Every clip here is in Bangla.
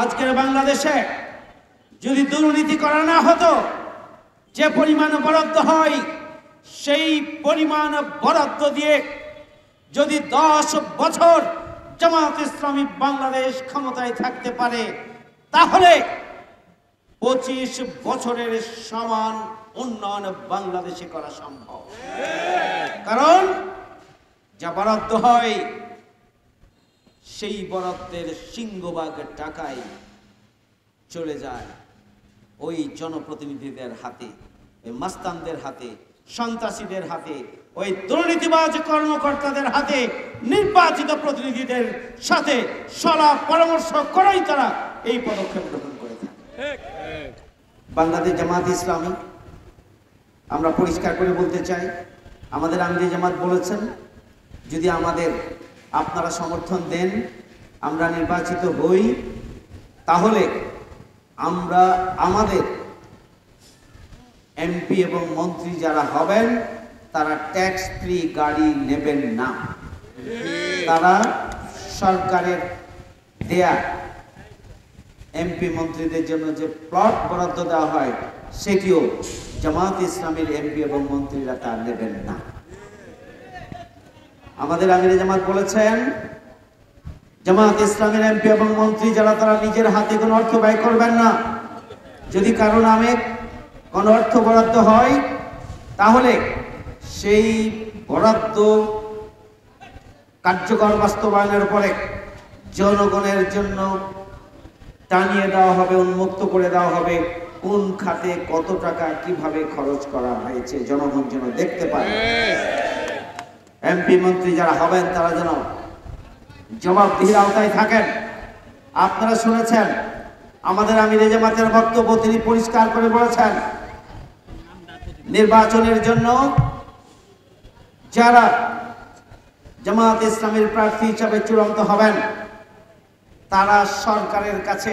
আজকের বাংলাদেশে যদি দুর্নীতি করা না হতো, যে পরিমাণ বরাদ্দ হয় সেই পরিমাণ বরাদ্দ দিয়ে যদি 10 বছর জামাত ইসলামী বাংলাদেশ ক্ষমতায় থাকতে পারে, তাহলে 25 বছরের সমান উন্নয়ন বাংলাদেশে করা সম্ভব। কারণ যা বরাদ্দ হয় সেই বরাদ্দের সিংহভাগ টাকাই চলে যায় ওই জনপ্রতিনিধিদের হাতে, ওই মাস্তানদের হাতে, সন্ত্রাসীদের হাতে, ওই দুর্নীতিবাজ কর্মকর্তাদের হাতে। নির্বাচিত প্রতিনিধিদের সাথে সলা পরামর্শ করেই তারা এই পদক্ষেপ গ্রহণ করে থাকে। বাংলাদেশ জামাত ইসলামী, আমরা পরিষ্কার করে বলতে চাই, আমাদের আমিরে জামাত বলেছেন, যদি আমাদের আপনারা সমর্থন দেন, আমরা নির্বাচিত হই, তাহলে আমরা আমাদের এমপি এবং মন্ত্রী যারা হবেন তারা ট্যাক্স ফ্রি গাড়ি নেবেন না। তারা সরকারের দেয়া এমপি মন্ত্রীদের জন্য যে প্লট বরাদ্দ দেওয়া হয় সেটিও জামাত ইসলামের এমপি এবং মন্ত্রীরা তা নেবেন না। আমাদের আমিরে জামাত বলেছেন, জামাত ইসলামের এমপি এবং মন্ত্রী যারা, তারা নিজের হাতে কোনো অর্থ ব্যয় করবেন না। যদি কারো নামে কোনো অর্থ বরাদ্দ হয়, তাহলে সেই বরাদ্দ কার্যকর বাস্তবায়নের পরে জনগণের জন্য টানিয়ে দেওয়া হবে, উন্মুক্ত করে দেওয়া হবে, কোন খাতে কত টাকা কিভাবে খরচ করা হয়েছে জনগণ যেন দেখতে পায়। এমপি মন্ত্রী যারা হবেন তারা যেন জবাবদিহির আওতায় থাকেন। আপনারা শুনেছেন আমাদের আমিরে জামাতের বক্তব্য, তিনি পরিষ্কার করে বলেছেন, নির্বাচনের জন্য যারা জামাত ইসলামের প্রার্থী হিসাবে চূড়ান্ত হবেন তারা সরকারের কাছে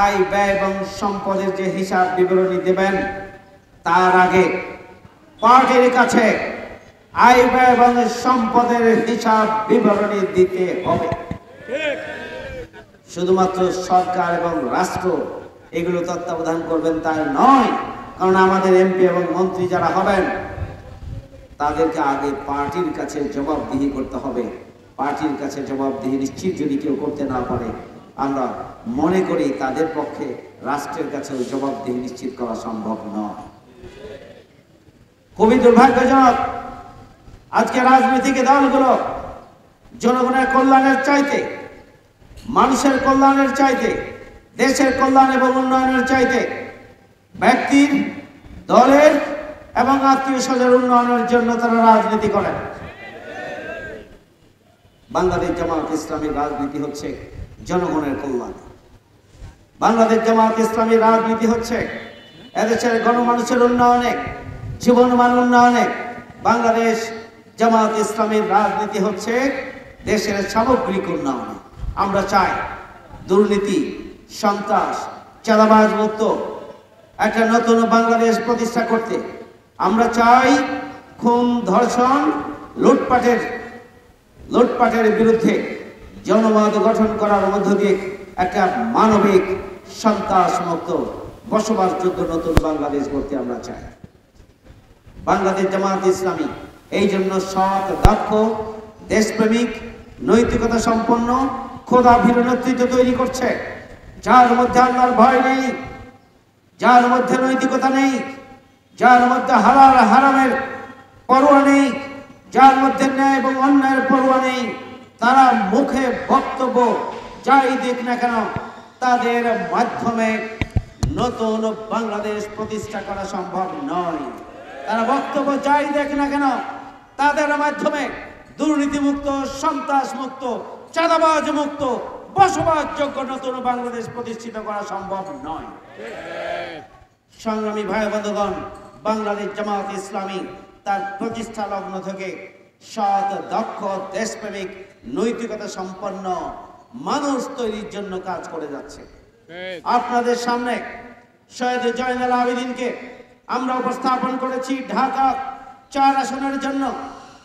আয় ব্যয় এবং সম্পদের যে হিসাব বিবরণী দেবেন, তার আগে পার্টির কাছে আয় ব্যয় এবং সম্পদের হিসাব বিবরণী দিতে হবে। শুধুমাত্র সরকার এবং রাষ্ট্র এগুলো তত্ত্বাবধান করবেন তাই নয়, কারণ আমাদের এমপি এবং মন্ত্রী যারা হবেন তাদেরকে আগে পার্টির কাছে জবাবদিহি করতে হবে। পার্টির কাছে জবাবদিহি নিশ্চিত যদি কেউ করতে না পারে, আমরা মনে করি তাদের পক্ষে রাষ্ট্রের কাছেও জবাবদিহি নিশ্চিত করা সম্ভব নয়। খুবই দুর্ভাগ্যজনক, আজকে রাজনৈতিক দলগুলো জনগণের কল্যাণের চাইতে, মানুষের কল্যাণের চাইতে, দেশের কল্যাণ এবং উন্নয়নের চাইতে ব্যক্তির, দলের এবং আত্মীয় স্বজনের উন্নয়নের জন্য তারা রাজনীতি করে। বাংলাদেশ জামাত ইসলামীর রাজনীতি হচ্ছে জনগণের কল্যাণ। বাংলাদেশ জামাত ইসলামীর রাজনীতি হচ্ছে এদেশের গণমানুষের উন্নয়নে, জীবনমান উন্নয়নে। বাংলাদেশ জামাত ইসলামীর রাজনীতি হচ্ছে দেশের সামগ্রিক উন্নয়নে। আমরা চাই দুর্নীতি, সন্ত্রাস, চাঁদাবাজ মুক্ত একটা নতুন বাংলাদেশ প্রতিষ্ঠা করতে। আমরা চাই খুন, ধর্ষণ, লুটপাটের বিরুদ্ধে জনমত গঠন করার মধ্য দিয়ে একটা মানবিক, সন্ত্রাস মুক্ত, বসবাসযোগ্য নতুন বাংলাদেশ করতে আমরা চাই। বাংলাদেশ জামাত ইসলামী এই জন্য সৎ, দক্ষ, দেশপ্রেমিক, নৈতিকতা সম্পন্ন, খোদাভীরু নেতৃত্ব তৈরি করছে, যার মধ্যে আল্লাহর ভয় নেই, যার মধ্যে নৈতিকতা নেই, যার মধ্যে হালাল হারামের পরোয়া নেই, যার মধ্যে ন্যায় এবং অন্যায়ের পরোয়া নেই। তারা মুখে বক্তব্য যাই দিক না কেন, তাদের মাধ্যমে নতুন বাংলাদেশ প্রতিষ্ঠা করা সম্ভব নয়। তারা বক্তব্য যাই দেখ না কেন, তাদের মাধ্যমে দুর্নীতিমুক্ত, সন্ত্রাস মুক্ত, চাঁদাবাজ মুক্ত, বসবাসযোগ্য নতুন বাংলাদেশ প্রতিষ্ঠিত করা সম্ভব নয়। সংগ্রামী ভাই বন্ধুগণ, বাংলাদেশ জামাত ইসলামী তার প্রতিষ্ঠা লগ্ন থেকে সৎ, দক্ষ, দেশপ্রেমিক, নৈতিকতা সম্পন্ন মানুষ তৈরির জন্য কাজ করে যাচ্ছে। আপনাদের সামনে শহীদ জয়নুল আবেদিনকে আমরা উপস্থাপন করেছি ঢাকা 4 আসনের জন্য।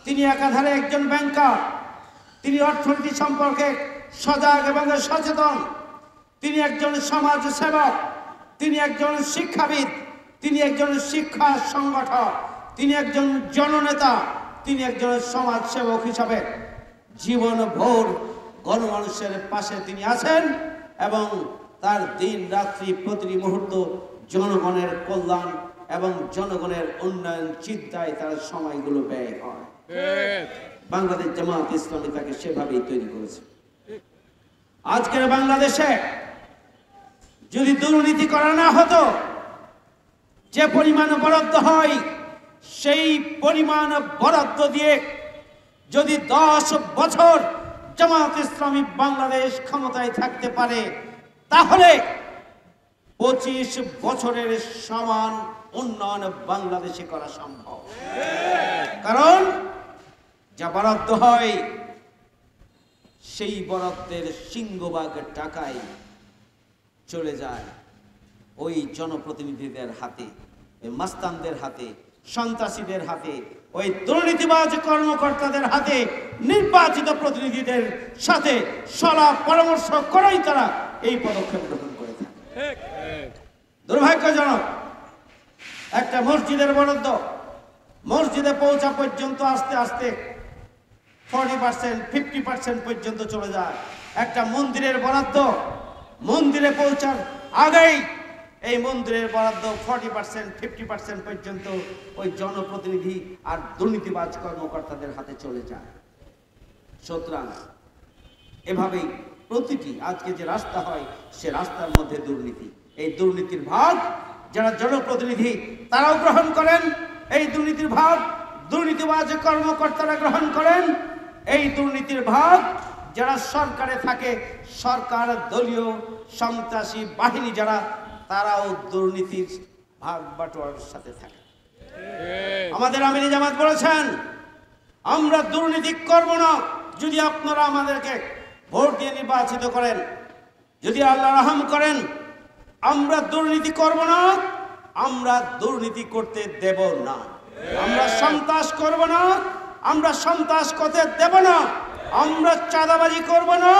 তিনি একাধারে একজন ব্যাংকার, তিনি অর্থনীতি সম্পর্কে সজাগ এবং সচেতন, তিনি একজন সমাজ সেবক, তিনি একজন শিক্ষাবিদ, তিনি একজন শিক্ষা সংগঠক, তিনি একজন জননেতা, তিনি একজন সমাজ সেবক হিসাবে জীবনভর গণমানুষের পাশে তিনি আছেন এবং তার দিন রাত্রি প্রতিটি মুহূর্ত জনগণের কল্যাণ এবং জনগণের উন্নয়ন চিন্তায় তার সময়গুলো ব্যয় হয়। বাংলাদেশ জামাত ইসলামী তাকে সেভাবেই তৈরি করেছে। আজকের বাংলাদেশে যদি দুর্নীতি করা না হতো, যে পরিমাণ বরাদ্দ হয় সেই পরিমাণ বরাদ্দ দিয়ে যদি 10 বছর জামাত ইসলামী বাংলাদেশ ক্ষমতায় থাকতে পারে, তাহলে 25 বছরের সমান উন্নয়ন বাংলাদেশে করা সম্ভব। কারণ যা বরাদ্দ হয় সেই বরাদ্দের সিংহভাগ টাকাই চলে যায় ওই জনপ্রতিনিধিদের হাতে, ওই মাস্তানদের হাতে, সন্ত্রাসীদের হাতে, ওই দুর্নীতিবাজ কর্মকর্তাদের হাতে। নির্বাচিত প্রতিনিধিদের সাথে সলা পরামর্শ করেই তারা এই পদক্ষেপ গ্রহণ করে থাকে। দুর্ভাগ্যজনক, একটা মসজিদের বরাদ্দ মসজিদে পৌঁছা পর্যন্ত আস্তে আস্তে 40%, 50% পর্যন্ত চলে যায়। একটা মন্দিরের বরাদ্দ মন্দিরে পৌঁছার আগেই এই মন্দিরের বরাদ্দ 40%, 50% পর্যন্ত ওই জনপ্রতিনিধি আর দুর্নীতিবাজ কর্মকর্তাদের হাতে চলে যায়। সুতরাং এভাবেই প্রতিটি আজকে যে রাস্তা হয় সে রাস্তার মধ্যে দুর্নীতি। এই দুর্নীতির ভাগ যারা জনপ্রতিনিধি তারাও গ্রহণ করেন, এই দুর্নীতির ভাগ দুর্নীতিবাজ কর্মকর্তারা গ্রহণ করেন, এই দুর্নীতির ভাগ যারা সরকারে থাকে, সরকার দলীয় সন্ত্রাসী বাহিনী যারা, তারাও দুর্নীতির ভাগ বাটোয়ার সাথে থাকে। আমাদের আমির জামাত বলেছেন, আমরা দুর্নীতি করব না যদি আপনারা আমাদেরকে ভোট দিয়ে নির্বাচিত করেন, যদি আল্লাহ রহম করেন। আমরা দুর্নীতি করব না, আমরা দুর্নীতি করতে দেব না, আমরা সন্ত্রাস করব না, আমরা সন্ত্রাস করতে দেব না, আমরা চাঁদাবাজি করব না,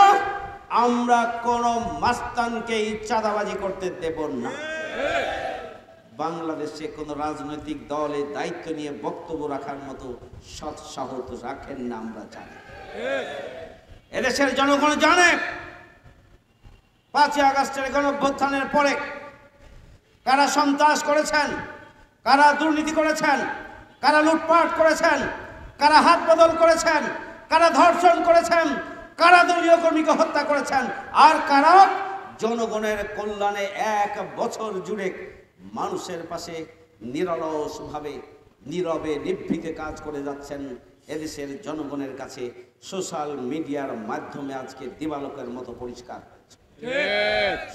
আমরা কোন মাস্তানকেই চাঁদাবাজি করতে দেব না। বাংলাদেশে কোন রাজনৈতিক দলের দায়িত্ব নিয়ে বক্তব্য রাখার মতো সৎ সাহস রাখেন না, আমরা জানি। এদেশের জনগণ জানে 5 আগস্টের গণঅভ্যুত্থানের পরে কারা সন্ত্রাস করেছেন, কারা দুর্নীতি করেছেন, কারা লুটপাট করেছেন, কারা হাত বদল করেছেন, কারা ধর্ষণ করেছেন, কারা দলীয় কর্মীকে হত্যা করেছেন, আর কারা জনগণের কল্যাণে 1 বছর জুড়ে মানুষের পাশে নিরলসভাবে নীরবে নিভৃতে কাজ করে যাচ্ছেন। এদেশের জনগণের কাছে সোশ্যাল মিডিয়ার মাধ্যমে আজকে দিবালোকের মতো পরিষ্কার।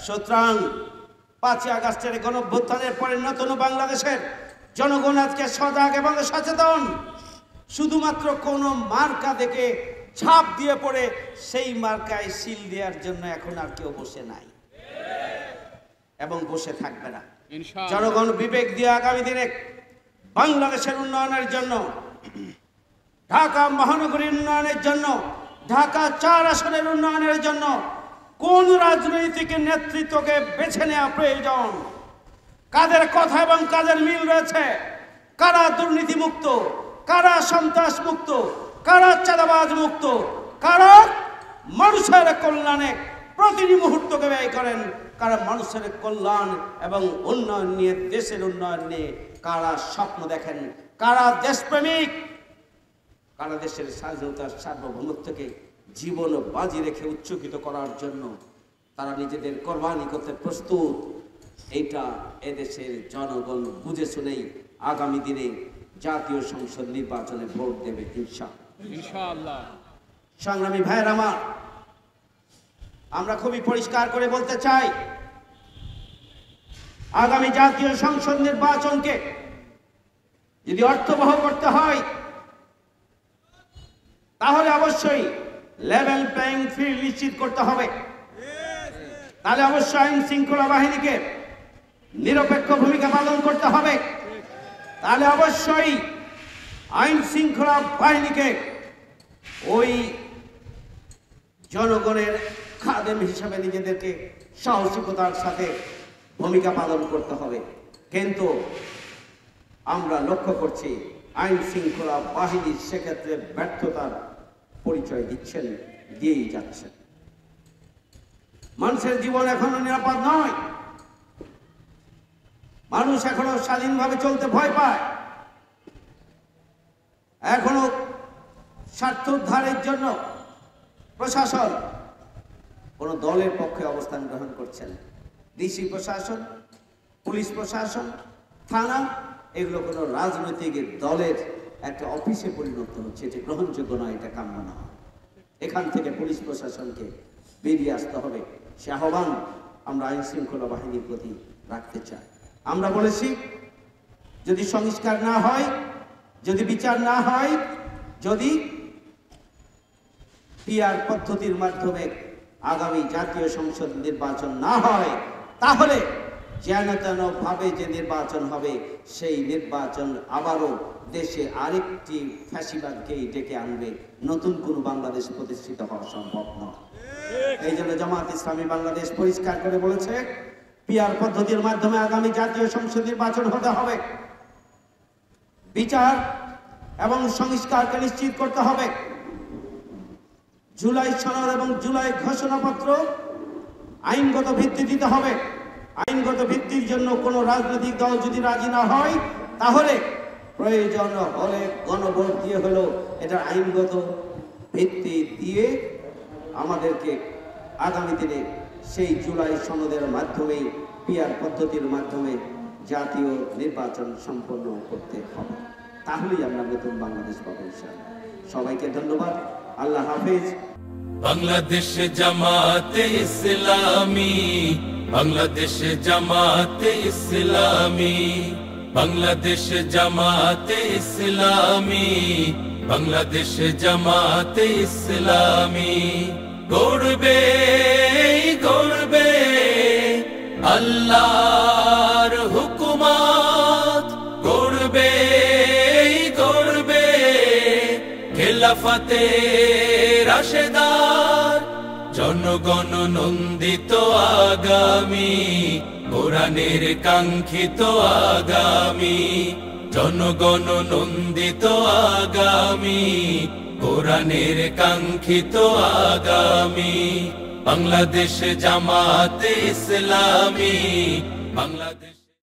সুতরাং 5 আগস্টের গণঅভ্যুত্থানের পরে নতুন বাংলাদেশের জনগণ আজকে সজাগ এবং সচেতন। শুধুমাত্র কোন মার্কা দেখে ছাপ দিয়ে পড়ে সেই মার্কায় সিল দেওয়ার জন্য এখন আর কেউ বসে নাই এবং বসে থাকবে না। জনগণ বিবেক দিয়ে আগামী দিনে বাংলাদেশের উন্নয়নের জন্য, ঢাকা মহানগরীর উন্নয়নের জন্য, ঢাকা 4 আসনের উন্নয়নের জন্য কোন রাজনৈতিক নেতৃত্বকে বেছে নেওয়া প্রয়োজন, কাদের কথা এবং কাদের মিল রয়েছে, কারা দুর্নীতি মুক্ত, কারা সন্ত্রাস মুক্ত, কারা চাঁদাবাজ মুক্ত, কারা মানুষের কল্যাণে প্রতিটি মুহূর্তকে ব্যয় করেন, কারা মানুষের কল্যাণ এবং উন্নয়ন নিয়ে, দেশের উন্নয়ন নিয়ে কারা স্বপ্ন দেখেন, কারা দেশপ্রেমিক, কারা দেশের স্বাধীনতার সার্বভৌমত্বকে জীবন বাজি রেখে উচ্চকিত করার জন্য তারা নিজেদের কোরবানি করতে প্রস্তুত। এইটা এদেশের জনগণ বুঝে শুনেই আগামী দিনে জাতীয় সংসদ নির্বাচনে ভোট দেবে ইনশাআল্লাহ। সংগ্রামী ভাইয়ের আমার, আমরা খুবই পরিষ্কার করে বলতে চাই, আগামী জাতীয় সংসদ নির্বাচনকে যদি অর্থবহ করতে হয় তাহলে অবশ্যই লেভেল প্লেইং ফিল্ড নিশ্চিত করতে হবে। তাহলে অবশ্যই আইন শৃঙ্খলা বাহিনীকে নিরপেক্ষ ভূমিকা পালন করতে হবে। তাহলে অবশ্যই আইন শৃঙ্খলা বাহিনীকে ওই জনগণের খাদেম হিসাবে নিজেদেরকে সাহসিকতার সাথে ভূমিকা পালন করতে হবে। কিন্তু আমরা লক্ষ্য করছি আইন শৃঙ্খলা বাহিনী সেক্ষেত্রে ব্যর্থতার পরিচয় দিয়েই যাচ্ছেন। মানুষের জীবন এখনো নিরাপদ নয়, মানুষ এখনো স্বাধীনভাবে চলতে ভয় পায়, এখনো স্বার্থ উদ্ধারের জন্য প্রশাসন কোন দলের পক্ষে অবস্থান গ্রহণ করছেন। ডিসি প্রশাসন, পুলিশ প্রশাসন, থানা, এগুলো কোনো রাজনৈতিক দলের একটা অফিসে পরিণত হচ্ছে। এটি গ্রহণযোগ্য নয়, এটা কাম্য না। এখান থেকে পুলিশ প্রশাসনকে বেরিয়ে আসতে হবে। সে আহ্বান আমরা আইন শৃঙ্খলা বাহিনীর প্রতি রাখতে চাই। আমরা বলেছি, যদি সংস্কার না হয়, যদি বিচার না হয়, যদি পিআর পদ্ধতির মাধ্যমে আগামী জাতীয় সংসদ নির্বাচন না হয়, তাহলে যেন তেন ভাবে যে নির্বাচন হবে, সেই নির্বাচন আবারও দেশে আরেকটি ফ্যাসিবাদকেই ডেকে আনবে। নতুন কোনো বাংলাদেশ প্রতিষ্ঠিত হওয়া সম্ভব নয়। এই জন্য জামায়াত ইসলামী বাংলাদেশ পরিষ্কার করে বলেছে, পিআর পদ্ধতির মাধ্যমে আগামী জাতীয় সংসদ নির্বাচন হতে হবে। বিচার এবং সংস্কারকে নিশ্চিত করতে হবে। জুলাই সনদ এবং জুলাই ঘোষণাপত্র আইনগত ভিত্তি দিতে হবে। আইনগত ভিত্তির জন্য কোনো রাজনৈতিক দল যদি রাজি না হয়, তাহলে প্রয়োজন হলে গণভোট দিয়ে হলো এটা আইনগত ভিত্তি দিয়ে আমাদেরকে আগামী দিনে সেই জুলাই সনদের মাধ্যমেই পিআর পদ্ধতির মাধ্যমে জাতীয় নির্বাচন সম্পন্ন করতে হবে। তাহলেই আমরা নতুন বাংলাদেশ পাবো ইনশাআল্লাহ। সবাইকে ধন্যবাদ। আল্লাহ হাফেজ। বাংলাদেশ জামাতে ইসলামী, বাংলাদেশ জামাতে ইসলামী, বাংলাদেশ জামাতে ইসলামী, বাংলাদেশ জামাতে ইসলামী গড়বে গড়বে আল্লাহর হুকুমত, গড়বে গড়বে খেলাফতে রাশেদার, জনগণ নন্দিত আগামী, কোরআনের কাঙ্ক্ষিত আগামী, জনগণ নন্দিত আগামী, কোরআনের কাঙ্ক্ষিত আগামী। বাংলাদেশ জামাতে ইসলামী, বাংলাদেশ